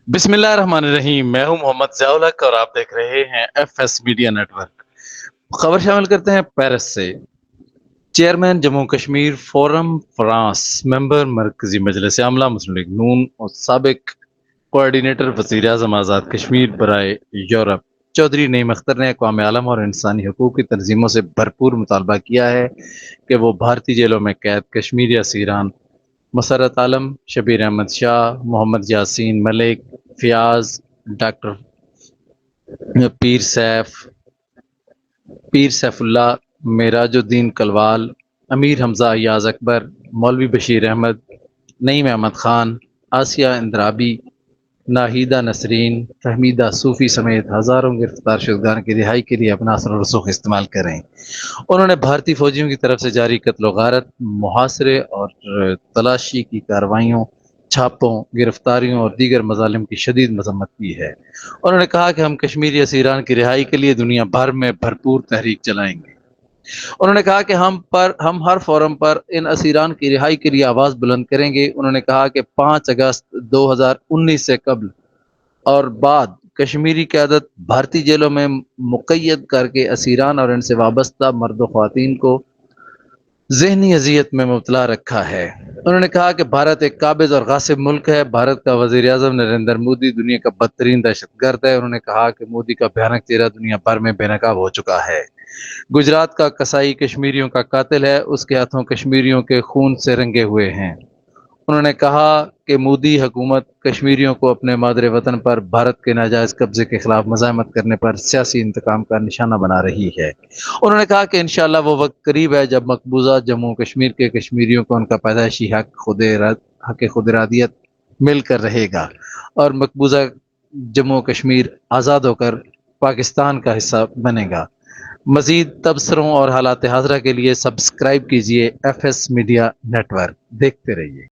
बिस्मिल्लाहिर्रहमानिर्रहीम। मैं हूं मोहम्मद ज़ियाउल हक और आप देख रहे हैं एफएस मीडिया नेटवर्क। खबर शामिल करते हैं पेरिस से। Chairman Jammu Kashmir forum France, member मरकजी मजलिस आमला मुस्लिम लीग नून और साबिक कोऑर्डिनेटर वज़ीर आज़म आज़ाद कश्मीर बराए यूरोप चौधरी नईम अख्तर ने अक़वाम आलम और इंसानी हकूक़ की तंजीमों से भरपूर मुतालबा किया है कि वो भारतीय जेलों में कैद कश्मीरी असीरान मसरत आलम, शबीर अहमद शाह, मोहम्मद यासीन मलिक, फयाज, डॉक्टर पीर सैफ पीर सैफुल्लाह, मेराजुद्दीन कलवाल, अमीर हमजा अयाज अकबर, मौलवी बशीर अहमद, नईम अहमद खान, आसिया इंद्राबी, नाहिदा नसरीन, फहमीदा सूफी समेत हज़ारों गिरफ्तार शुदगान की रिहाई के लिए अपना असर और रसूख इस्तेमाल करें। उन्होंने भारतीय फौजियों की तरफ से जारी कत्ल गारत, मुहासरे और तलाशी की कार्रवाइयों, छापों, गिरफ्तारियों और दीगर मजालिम की शदीद मजम्मत की है। उन्होंने कहा कि हम कश्मीरी असीरान की रिहाई के लिए दुनिया भर में भरपूर तहरीक चलाएंगे। उन्होंने कहा कि हम हर फोरम पर इन असीरान की रिहाई के लिए आवाज़ बुलंद करेंगे। उन्होंने कहा कि 5 अगस्त 2019 से कबल और बाद कश्मीरी क़यादत भारतीय जेलों में मुक़य्यद करके असीरान और इनसे वाबस्ता मर्द व ख़वातीन को ज़हनी अज़ियत में मुब्तला रखा है। उन्होंने कहा कि भारत एक काबिज़ और गासिब मुल्क है। भारत का वज़ीर आज़म नरेंद्र मोदी दुनिया का बदतरीन दहशतगर्द है। उन्होंने कहा कि मोदी का भयानक चेहरा दुनिया भर में बेनकाब हो चुका है। गुजरात का कसाई कश्मीरियों का कातिल है, उसके हाथों कश्मीरियों के खून से रंगे हुए हैं। उन्होंने कहा कि मोदी हुकूमत कश्मीरियों को अपने मादरे वतन पर भारत के नाजायज़ कब्जे के खिलाफ मज़ाहमत करने पर सियासी इंतकाम का निशाना बना रही है। उन्होंने कहा कि इंशाअल्लाह वो वक्त करीब है जब मकबूजा जम्मू कश्मीर के कश्मीरियों को उनका पैदाइशी हक खुद इरादियत मिलकर रहेगा और मकबूजा जम्मू कश्मीर आज़ाद होकर पाकिस्तान का हिस्सा बनेगा। मजीद तबसरों और हालात हाजरा के लिए सब्सक्राइब कीजिए एफ एस मीडिया नेटवर्क। देखते रहिए।